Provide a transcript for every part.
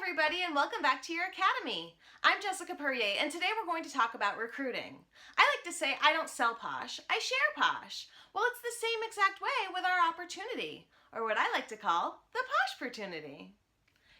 everybody, and welcome back to your academy. I'm Jessica Perrier, and today we're going to talk about recruiting. I like to say I don't sell Posh, I share Posh. Well, it's the same exact way with our opportunity, or what I like to call the Posh-pertunity.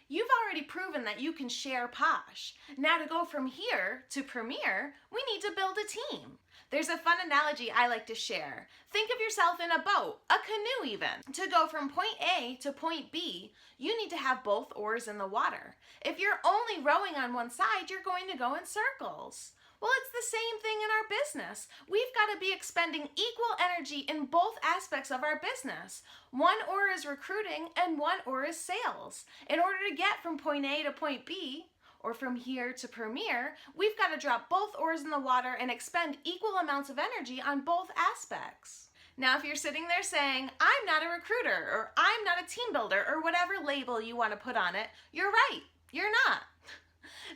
You've already proven that you can share Posh. Now to go from here to Premier, we need to build a team. There's a fun analogy I like to share. Think of yourself in a boat, a canoe even. To go from point A to point B, you need to have both oars in the water. If you're only rowing on one side, you're going to go in circles. Well, it's the same thing in our business. We've got to be expending equal energy in both aspects of our business. One oar is recruiting and one oar is sales. In order to get from point A to point B, or from here to Premier, we've got to drop both oars in the water and expend equal amounts of energy on both aspects. Now, if you're sitting there saying, I'm not a recruiter, or I'm not a team builder, or whatever label you want to put on it, you're right, you're not.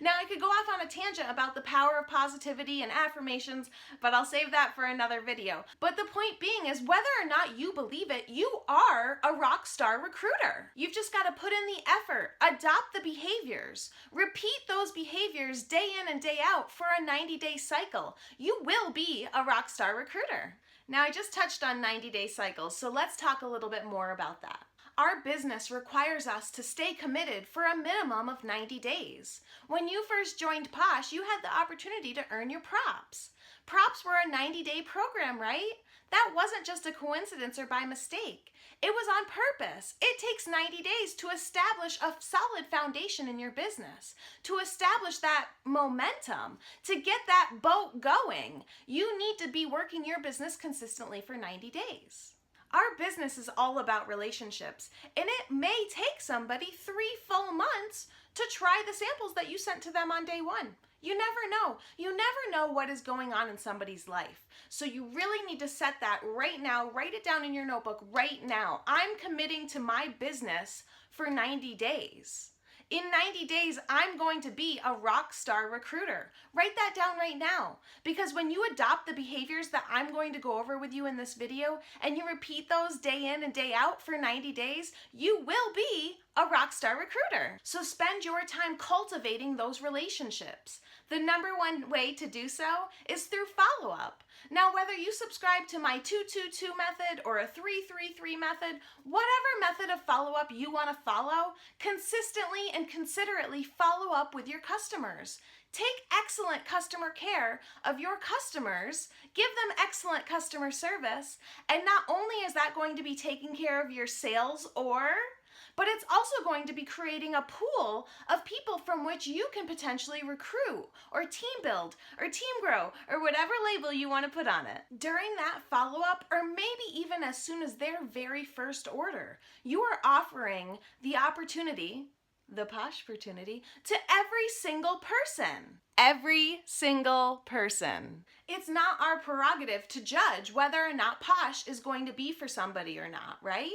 Now, I could go off on a tangent about the power of positivity and affirmations, but I'll save that for another video. But the point being is, whether or not you believe it, you are a rock star recruiter. You've just got to put in the effort, adopt the behaviors, repeat those behaviors day in and day out for a 90-day cycle. You will be a rock star recruiter. Now, I just touched on 90-day cycles, so let's talk a little bit more about that. Our business requires us to stay committed for a minimum of 90 days. When you first joined Posh, you had the opportunity to earn your props. Props were a 90-day program, right? That wasn't just a coincidence or by mistake. It was on purpose. It takes 90 days to establish a solid foundation in your business, to establish that momentum, to get that boat going. You need to be working your business consistently for 90 days. Our business is all about relationships, and it may take somebody 3 full months to try the samples that you sent to them on day 1. You never know. You never know what is going on in somebody's life. So you really need to set that right now. Write it down in your notebook right now. I'm committing to my business for 90 days. In 90 days, I'm going to be a rock star recruiter. Write that down right now, because when you adopt the behaviors that I'm going to go over with you in this video, and you repeat those day in and day out for 90 days, you will be a rock star recruiter. So spend your time cultivating those relationships. The #1 way to do so is through follow-up. Now, whether you subscribe to my 2-2-2 method or a 3-3-3 method, whatever method of follow-up you want to follow, consistently and considerately follow up with your customers. Take excellent customer care of your customers, give them excellent customer service, and not only is that going to be taking care of your sales but it's also going to be creating a pool of people from which you can potentially recruit or team build or team grow or whatever label you want to put on it. During that follow-up, or maybe even as soon as their very first order, you are offering the opportunity, the Posh-pertunity, to every single person. Every single person. It's not our prerogative to judge whether or not Posh is going to be for somebody or not, right?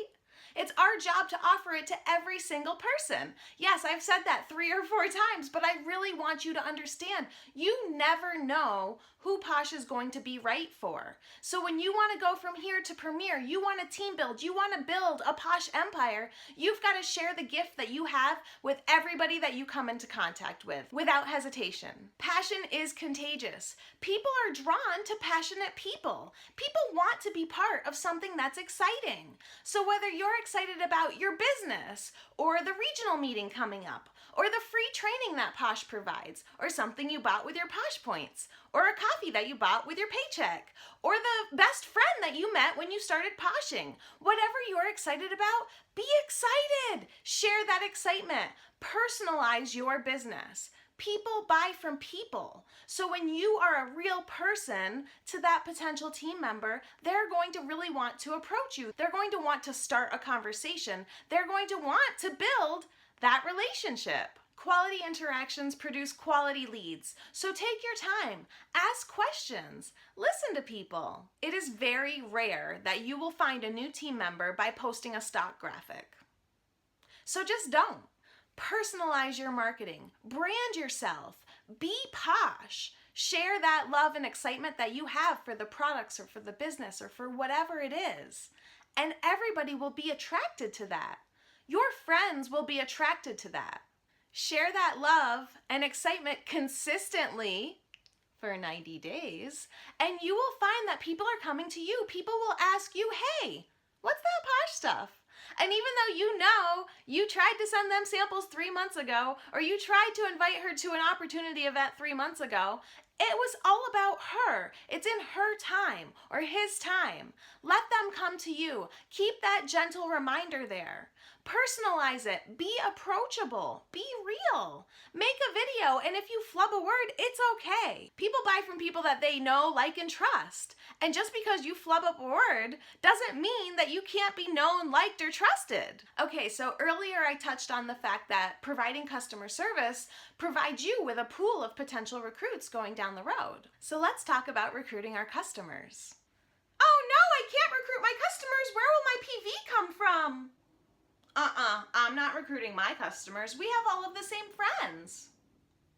It's our job to offer it to every single person. Yes, I've said that 3 or 4 times, but I really want you to understand, you never know who Posh is going to be right for. So when you want to go from here to Premier, you want to team build, you want to build a Posh empire, you've got to share the gift that you have with everybody that you come into contact with, without hesitation. Passion is contagious. People are drawn to passionate people. People want to be part of something that's exciting. So whether you're excited about your business, or the regional meeting coming up, or the free training that Posh provides, or something you bought with your Posh points, or a coffee that you bought with your paycheck, or the best friend that you met when you started poshing, whatever you're excited about, be excited. Share that excitement. Personalize your business. People buy from people. So when you are a real person to that potential team member, they're going to really want to approach you. They're going to want to start a conversation. They're going to want to build that relationship. Quality interactions produce quality leads. So take your time, ask questions, listen to people. It is very rare that you will find a new team member by posting a stock graphic. So just don't. Personalize your marketing, brand yourself, be Posh, share that love and excitement that you have for the products or for the business or for whatever it is, and everybody will be attracted to that. Your friends will be attracted to that. Share that love and excitement consistently for 90 days, and you will find that people are coming to you. People will ask you, hey, what's that Posh stuff? And even though you tried to send them samples 3 months ago, or you tried to invite her to an opportunity event 3 months ago, it was all about her. It's in her time or his time. Let them come to you. Keep that gentle reminder there. Personalize it. Be approachable. Be real. Make a video, and if you flub a word, it's okay. People buy from people that they know, like, and trust. And just because you flub up a word doesn't mean that you can't be known, liked, or trusted. Okay, so earlier I touched on the fact that providing customer service provides you with a pool of potential recruits going down the road. So let's talk about recruiting our customers. Oh no, I can't recruit my customers. Where will my PV come from? I'm not recruiting my customers. We have all of the same friends.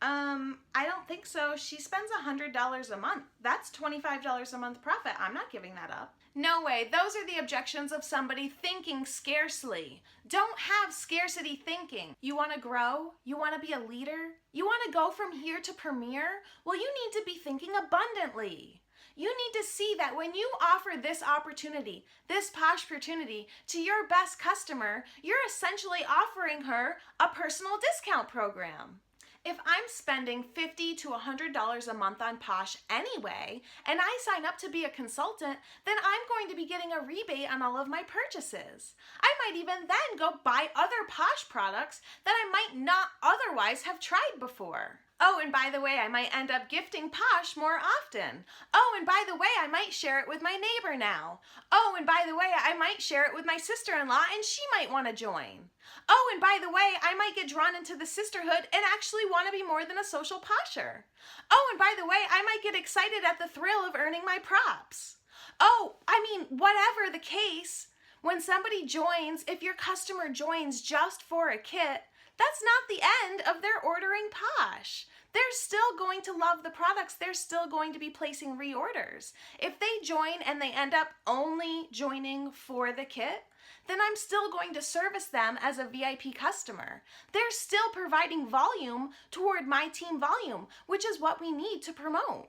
I don't think so. She spends $100 a month. That's $25 a month profit. I'm not giving that up. No way. Those are the objections of somebody thinking scarcely. Don't have scarcity thinking. You want to grow? You want to be a leader? You want to go from here to premier? Well, you need to be thinking abundantly. You need to see that when you offer this opportunity, this Posh opportunity to your best customer, you're essentially offering her a personal discount program. If I'm spending $50 to $100 a month on Posh anyway, and I sign up to be a consultant, then I'm going to be getting a rebate on all of my purchases. I might even then go buy other Posh products that I might not otherwise have tried before. Oh, and by the way, I might end up gifting Posh more often. Oh, and by the way, I might share it with my neighbor now. Oh, and by the way, I might share it with my sister-in-law and she might want to join. Oh, and by the way, I might get drawn into the sisterhood and actually want to be more than a social posher. Oh, and by the way, I might get excited at the thrill of earning my props. Oh, I mean, whatever the case, when somebody joins, if your customer joins just for a kit, that's not the end of their ordering Posh. They're still going to love the products. They're still going to be placing reorders. If they join and they end up only joining for the kit, then I'm still going to service them as a VIP customer. They're still providing volume toward my team volume, which is what we need to promote.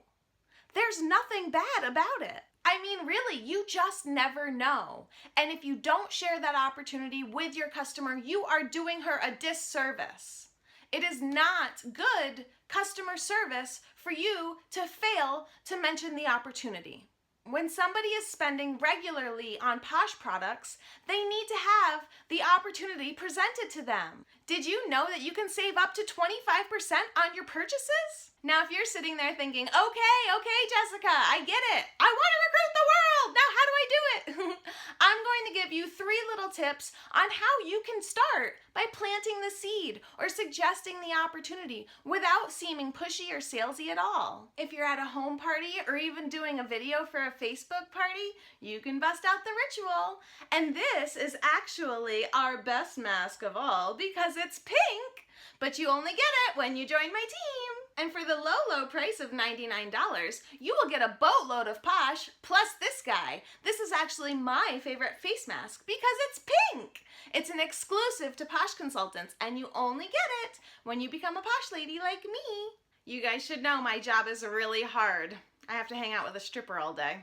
There's nothing bad about it. I mean, really, you just never know. And if you don't share that opportunity with your customer, you are doing her a disservice. It is not good customer service for you to fail to mention the opportunity. When somebody is spending regularly on Posh products, they need to have the opportunity presented to them. Did you know that you can save up to 25% on your purchases? Now, if you're sitting there thinking, okay, Jessica, I get it. I want to recruit the world. Now, how do I do it? I'm going to give you 3 little tips on how you can start by planting the seed or suggesting the opportunity without seeming pushy or salesy at all. If you're at a home party or even doing a video for a Facebook party, you can bust out the ritual. And this is actually our best mask of all because it's pink, but you only get it when you join my team. And for the low price of $99, you will get a boatload of Posh plus this guy. This is actually my favorite face mask because it's pink. It's an exclusive to Posh consultants, and you only get it when you become a Posh lady like me. You guys should know my job is really hard. I have to hang out with a stripper all day.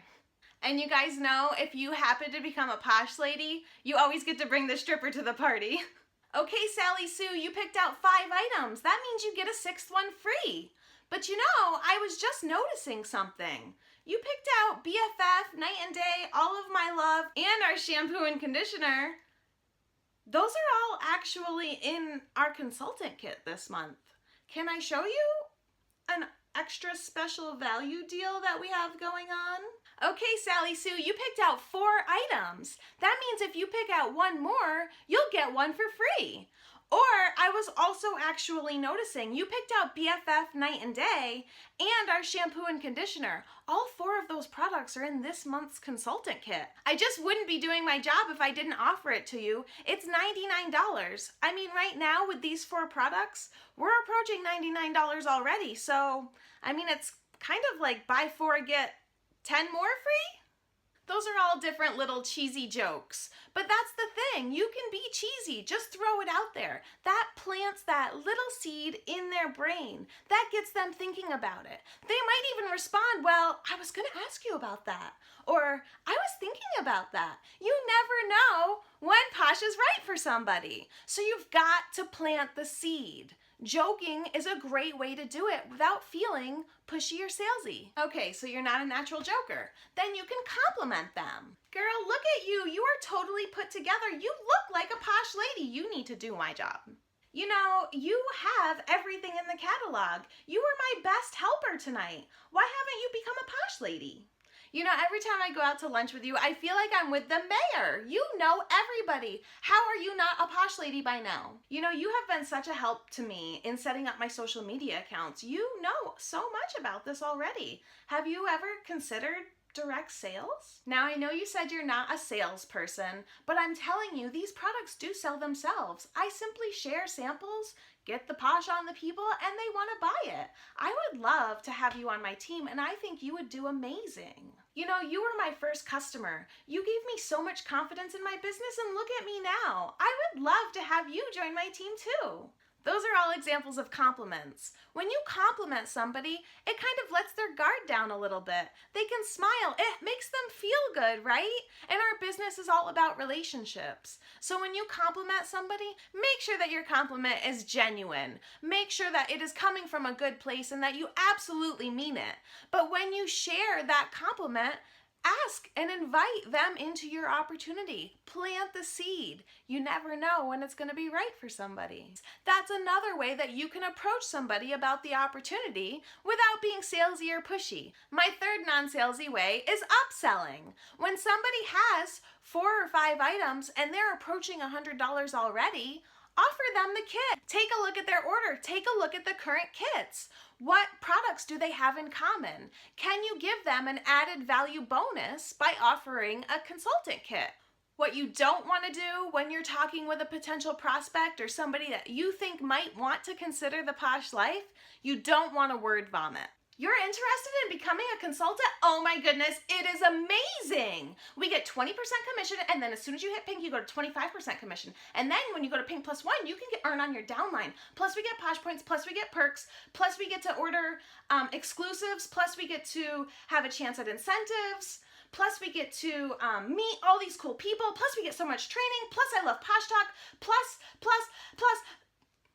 And you guys know if you happen to become a Posh lady, you always get to bring the stripper to the party. Okay, Sally Sue, you picked out 5 items. That means you get a 6th one free. But you know, I was just noticing something. You picked out BFF, Night and Day, All of My Love, and our shampoo and conditioner. Those are all actually in our consultant kit this month. Can I show you an extra special value deal that we have going on? Okay, Sally Sue, you picked out 4 items. That means if you pick out 1 more, you'll get 1 for free. Or I was also actually noticing you picked out BFF Night and Day and our shampoo and conditioner. All 4 of those products are in this month's consultant kit. I just wouldn't be doing my job if I didn't offer it to you. It's $99. I mean, right now with these 4 products, we're approaching $99 already. So, I mean, it's kind of like buy 4, get 10 more free? Those are all different little cheesy jokes. But that's the thing, you can be cheesy, just throw it out there. That plants that little seed in their brain. That gets them thinking about it. They might even respond, well, I was gonna ask you about that. Or, I was thinking about that. You never know when Posh is right for somebody. So you've got to plant the seed. Joking is a great way to do it without feeling pushy or salesy. Okay, so you're not a natural joker. Then you can compliment them. Girl, look at you. You are totally put together. You look like a posh lady. You need to do my job. You know, you have everything in the catalog. You were my best helper tonight. Why haven't you become a posh lady? You know, every time I go out to lunch with you, I feel like I'm with the mayor. You know everybody. How are you not a posh lady by now? You know, you have been such a help to me in setting up my social media accounts. You know so much about this already. Have you ever considered direct sales? Now, I know you said you're not a salesperson, but I'm telling you, these products do sell themselves. I simply share samples, get the posh on the people, and they want to buy it. I would love to have you on my team, and I think you would do amazing. You know, you were my first customer. You gave me so much confidence in my business, and look at me now. I would love to have you join my team too. Those are all examples of compliments. When you compliment somebody, it kind of lets their guard down a little bit. They can smile. It makes them feel good, right? And our business is all about relationships. So when you compliment somebody, make sure that your compliment is genuine. Make sure that it is coming from a good place and that you absolutely mean it. But when you share that compliment, ask and invite them into your opportunity. Plant the seed. You never know when it's going to be right for somebody. That's another way that you can approach somebody about the opportunity without being salesy or pushy. My third non-salesy way is upselling. When somebody has 4 or 5 items and they're approaching $100 already, offer them the kit. Take a look at their order. Take a look at the current kits. What products do they have in common? Can you give them an added value bonus by offering a consultant kit? What you don't want to do when you're talking with a potential prospect or somebody that you think might want to consider the posh life, you don't want to word vomit. You're interested in becoming a consultant? Oh my goodness, it is amazing. We get 20% commission, and then as soon as you hit pink, you go to 25% commission. And then when you go to pink plus 1, you can earn on your downline. Plus we get posh points, plus we get perks, plus we get to order exclusives, plus we get to have a chance at incentives, plus we get to meet all these cool people, plus we get so much training, plus I love Posh Talk, plus,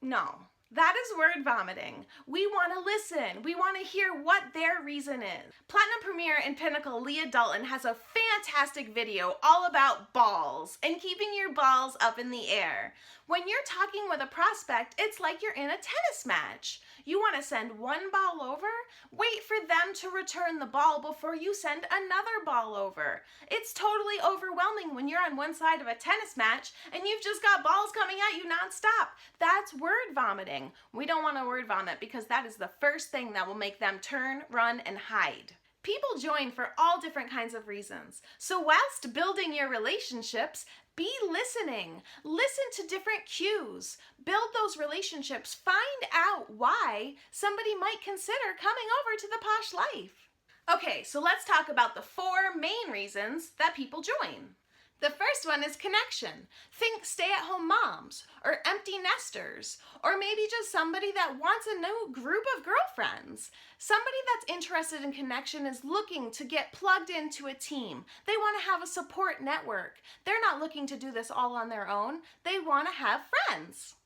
no. That is word vomiting. We want to listen. We want to hear what their reason is. Platinum Premier and Pinnacle Leah Dalton has a fantastic video all about balls and keeping your balls up in the air. When you're talking with a prospect, it's like you're in a tennis match. You want to send one ball over, wait for them to return the ball before you send another ball over. It's totally overwhelming when you're on one side of a tennis match and you've just got balls coming at you nonstop. That's word vomiting. We don't want to word vomit because that is the first thing that will make them turn, run, and hide. People join for all different kinds of reasons. So whilst building your relationships, be listening. Listen to different cues. Build those relationships. Find out why somebody might consider coming over to the posh life. Okay, so let's talk about the 4 main reasons that people join. The first one is connection. Think stay-at-home moms or empty nesters, or maybe just somebody that wants a new group of girlfriends. Somebody that's interested in connection is looking to get plugged into a team. They want to have a support network. They're not looking to do this all on their own. They want to have friends.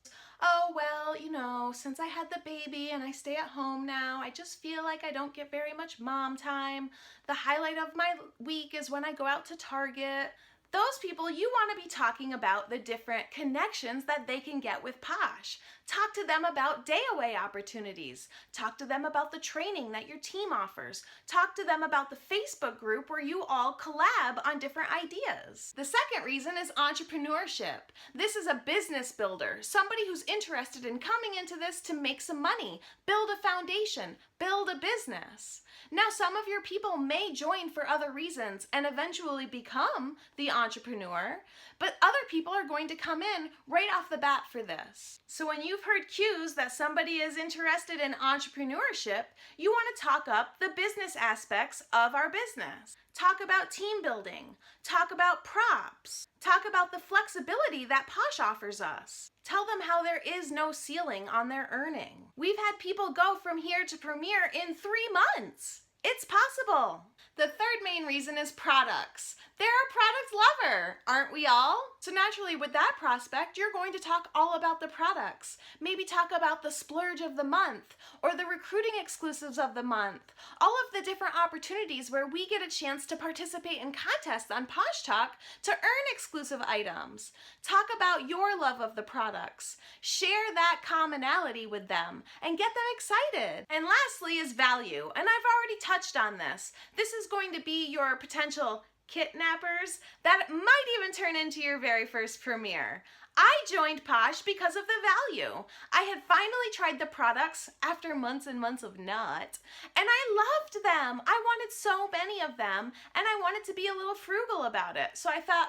Oh, well, you know, since I had the baby and I stay at home now, I just feel like I don't get very much mom time. The highlight of my week is when I go out to Target. Those people, you want to be talking about the different connections that they can get with Posh. Talk to them about day-away opportunities. Talk to them about the training that your team offers. Talk to them about the Facebook group where you all collab on different ideas. The second reason is entrepreneurship. This is a business builder, somebody who's interested in coming into this to make some money, build a foundation, build a business. Now, some of your people may join for other reasons and eventually become the entrepreneur, but other people are going to come in right off the bat for this. So when you you've heard cues that somebody is interested in entrepreneurship, you want to talk up the business aspects of our business. Talk about team building. Talk about props. Talk about the flexibility that Posh offers us. Tell them how there is no ceiling on their earning. We've had people go from here to Premier in 3 months. It's possible. The third main reason is products. They're a product lover, aren't we all? So naturally, with that prospect, you're going to talk all about the products. Maybe talk about the splurge of the month or the recruiting exclusives of the month. All of the different opportunities where we get a chance to participate in contests on Posh Talk to earn exclusive items. Talk about your love of the products. Share that commonality with them and get them excited. And lastly is value. And I've already touched on this. This is going to be your potential kidnappers that might even turn into your very first premiere. I joined Posh because of the value. I had finally tried the products after months and months of not, and I loved them. I wanted so many of them, and I wanted to be a little frugal about it. So I thought,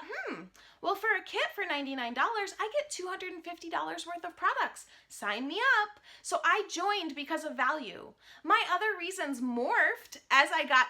well, for a kit for $99, I get $250 worth of products. Sign me up. So I joined because of value. My other reasons morphed as I got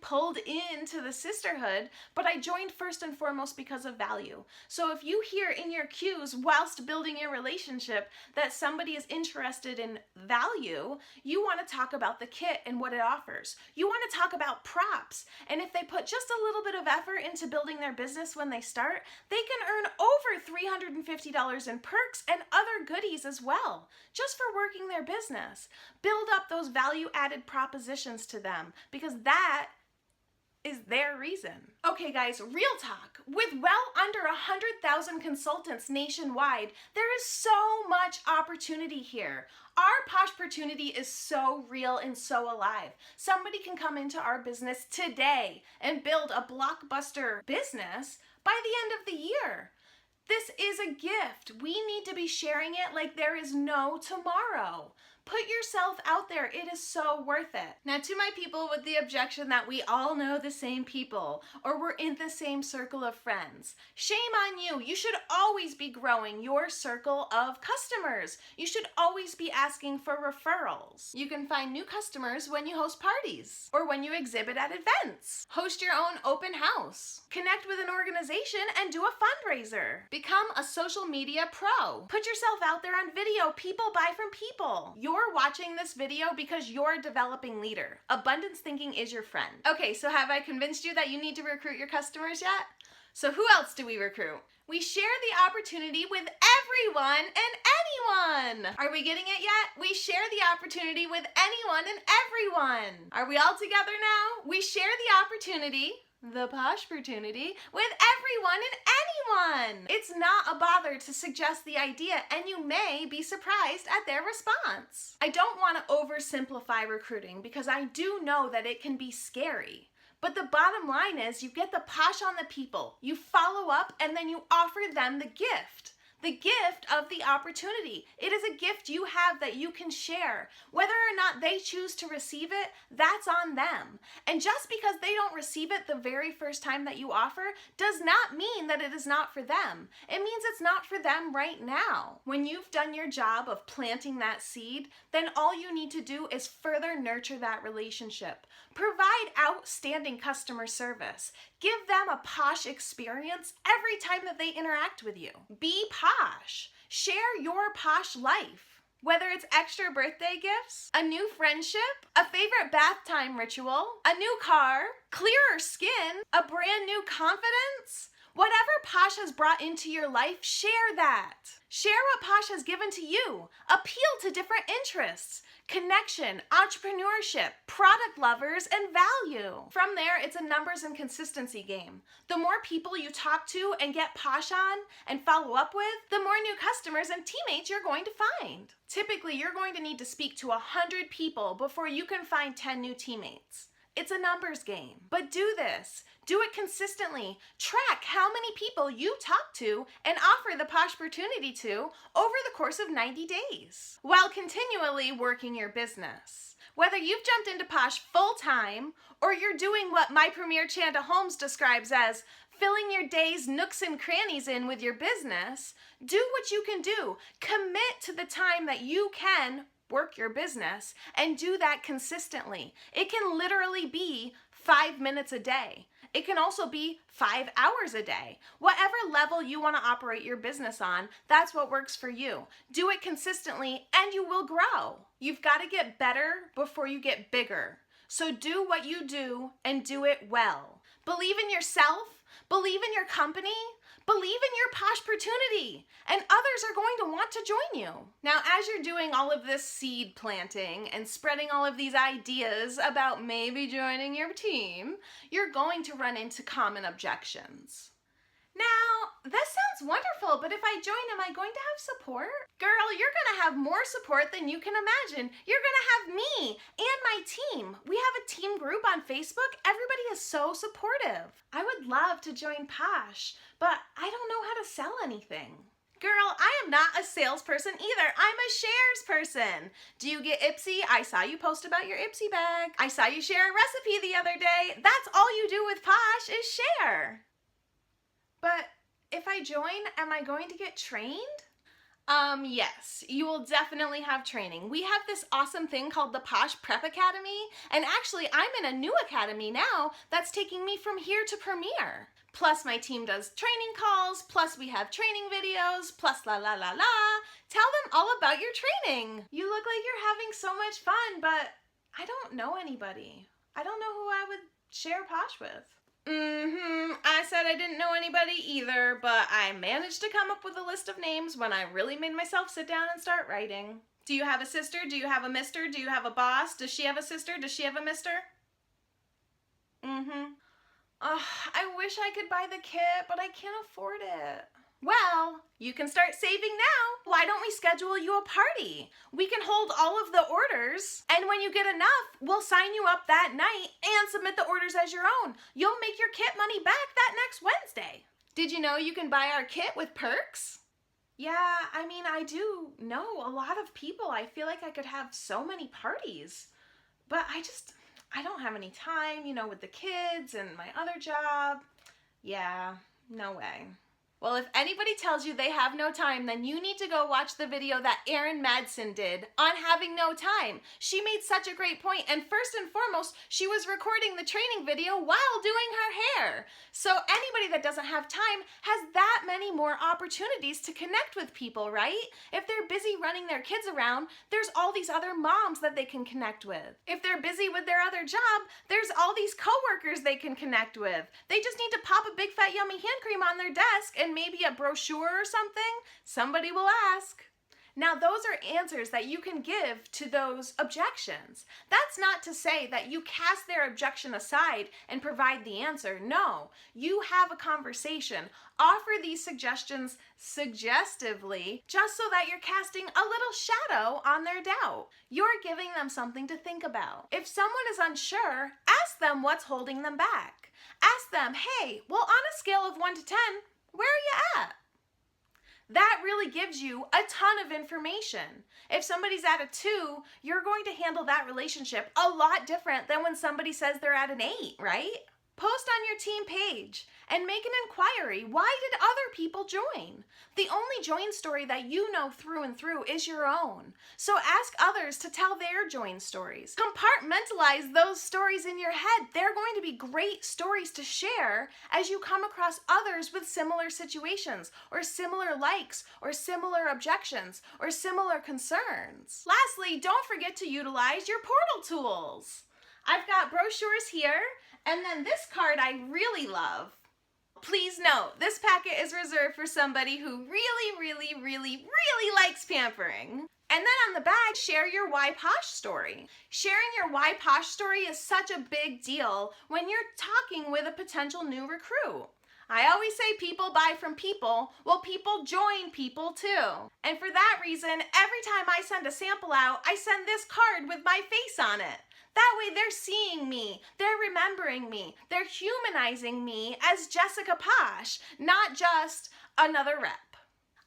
pulled into the sisterhood, but I joined first and foremost because of value. So if you hear in your cues whilst building your relationship that somebody is interested in value, you want to talk about the kit and what it offers. You want to talk about props. And if they put just a little bit of effort into building their business when they start, they can earn over $350 in perks and other goodies as well, just for working their business. Build up those value-added propositions to them, because that is their reason. Okay guys, real talk. With well under 100,000 consultants nationwide, there is so much opportunity here. Our Posh-portunity is so real and so alive. Somebody can come into our business today and build a blockbuster business by the end of the year. This is a gift. We need to be sharing it like there is no tomorrow. Put yourself out there. It is so worth it. Now, to my people with the objection that we all know the same people or we're in the same circle of friends, shame on you. You should always be growing your circle of customers. You should always be asking for referrals. You can find new customers when you host parties or when you exhibit at events. Host your own open house. Connect with an organization and do a fundraiser. Become a social media pro. Put yourself out there on video. People buy from people. You're watching this video because you're a developing leader. Abundance thinking is your friend. Okay, so have I convinced you that you need to recruit your customers yet? So who else do we recruit? We share the opportunity with everyone and anyone. Are we getting it yet? We share the opportunity with anyone and everyone. Are we all together now? We share the opportunity, the Posh-portunity, with everyone and anyone. It's not a bother to suggest the idea, and you may be surprised at their response. I don't want to oversimplify recruiting because I do know that it can be scary. But the bottom line is you get the Posh on the people, you follow up, and then you offer them the gift. The gift of the opportunity. It is a gift you have that you can share. Whether or not they choose to receive it, that's on them. And just because they don't receive it the very first time that you offer does not mean that it is not for them. It means it's not for them right now. When you've done your job of planting that seed, then all you need to do is further nurture that relationship. Provide outstanding customer service. Give them a Posh experience every time that they interact with you. Be Posh. Share your Posh life. Whether it's extra birthday gifts, a new friendship, a favorite bath time ritual, a new car, clearer skin, a brand new confidence, whatever Posh has brought into your life, share that. Share what Posh has given to you. Appeal to different interests. Connection, entrepreneurship, product lovers, and value. From there, it's a numbers and consistency game. The more people you talk to and get Posh on and follow up with, the more new customers and teammates you're going to find. Typically, you're going to need to speak to 100 people before you can find 10 new teammates. It's a numbers game. But do this. Do it consistently. Track how many people you talk to and offer the Posh-portunity to over the course of 90 days while continually working your business. Whether you've jumped into Posh full-time or you're doing what my Premier Chanda Holmes describes as filling your day's nooks and crannies in with your business, do what you can do. Commit to the time that you can work your business and do that consistently. It can literally be 5 minutes a day. It can also be 5 hours a day. Whatever level you want to operate your business on, that's what works for you. Do it consistently and you will grow. You've got to get better before you get bigger. So do what you do and do it well. Believe in yourself, believe in your company, believe in your Posh-pertunity, and others are going to want to join you. Now, as you're doing all of this seed planting and spreading all of these ideas about maybe joining your team, you're going to run into common objections. Now, this sounds wonderful, but if I join, am I going to have support? Girl, you're going to have more support than you can imagine. You're going to have me and my team. We have a team group on Facebook. Everybody is so supportive. I would love to join Posh, but I don't know how to sell anything. Girl, I am not a salesperson either. I'm a shares person. Do you get Ipsy? I saw you post about your Ipsy bag. I saw you share a recipe the other day. That's all you do with Posh is share. But if I join, am I going to get trained? Yes, you will definitely have training. We have this awesome thing called the Posh Prep Academy, and actually I'm in a new academy now that's taking me from here to Premier. Plus my team does training calls, plus we have training videos, plus la la la la. Tell them all about your training. You look like you're having so much fun, but I don't know anybody. I don't know who I would share Posh with. I said I didn't know anybody either, but I managed to come up with a list of names when I really made myself sit down and start writing. Do you have a sister? Do you have a mister? Do you have a boss? Does she have a sister? Does she have a mister? I wish I could buy the kit, but I can't afford it. Well, you can start saving now. Why don't we schedule you a party? We can hold all of the orders, and when you get enough, we'll sign you up that night and submit the orders as your own. You'll make your kit money back that next Wednesday. Did you know you can buy our kit with perks? Yeah, I mean, I do know a lot of people. I feel like I could have so many parties, but I don't have any time, you know, with the kids and my other job. Yeah, no way. Well, if anybody tells you they have no time, then you need to go watch the video that Erin Madsen did on having no time. She made such a great point, and first and foremost, she was recording the training video while doing her hair. So anybody that doesn't have time has that many more opportunities to connect with people, right? If they're busy running their kids around, there's all these other moms that they can connect with. If they're busy with their other job, there's all these coworkers they can connect with. They just need to pop a big fat yummy hand cream on their desk and maybe a brochure or something. Somebody will ask. Now, those are answers that you can give to those objections. That's not to say that you cast their objection aside and provide the answer. No, you have a conversation. Offer these suggestions suggestively, just so that you're casting a little shadow on their doubt. You're giving them something to think about. If someone is unsure, ask them what's holding them back. Ask them, hey, well, on a scale of 1 to 10, where are you at? That really gives you a ton of information. If somebody's at a 2, you're going to handle that relationship a lot different than when somebody says they're at an 8, right? Post on your team page and make an inquiry. Why did other people join? The only join story that you know through and through is your own. So ask others to tell their join stories. Compartmentalize those stories in your head. They're going to be great stories to share as you come across others with similar situations or similar likes or similar objections or similar concerns. Lastly, don't forget to utilize your portal tools. I've got brochures here, and then this card I really love. Please note, this packet is reserved for somebody who really likes pampering. And then on the back, share your Why Posh story. Sharing your Why Posh story is such a big deal when you're talking with a potential new recruit. I always say people buy from people. Well, people join people too. And for that reason, every time I send a sample out, I send this card with my face on it. That way they're seeing me, they're remembering me, they're humanizing me as Jessica Posh, not just another rep.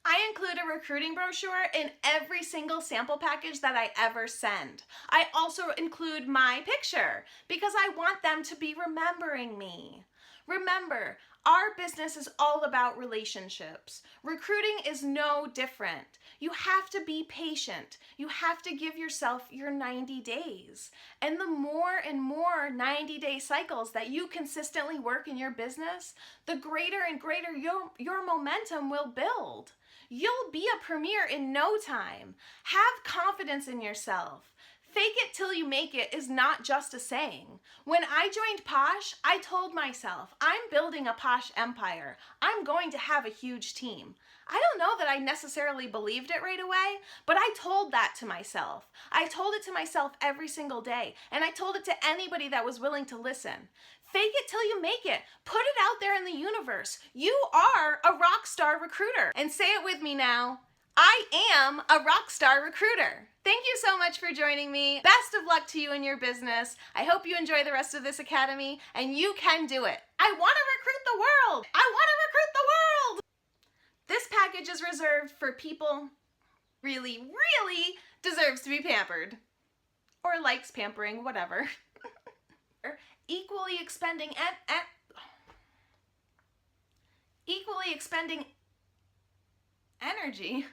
I include a recruiting brochure in every single sample package that I ever send. I also include my picture because I want them to be remembering me. Remember, Our business is all about relationships. Recruiting is no different. You have to be patient. You have to give yourself your 90 days. And the more and more 90-day cycles that you consistently work in your business, the greater and greater your momentum will build. You'll be a premier in no time. Have confidence in yourself. Fake it till you make it is not just a saying. When I joined Posh, I told myself, I'm building a Posh empire. I'm going to have a huge team. I don't know that I necessarily believed it right away, but I told that to myself. I told it to myself every single day, and I told it to anybody that was willing to listen. Fake it till you make it. Put it out there in the universe. You are a rock star recruiter. And say it with me now. I am a rock star recruiter. Thank you so much for joining me. Best of luck to you in your business. I hope you enjoy the rest of this academy, and you can do it. I want to recruit the world. I want to recruit the world. This package is reserved for people really, really deserves to be pampered. Or likes pampering, whatever. Equally expending energy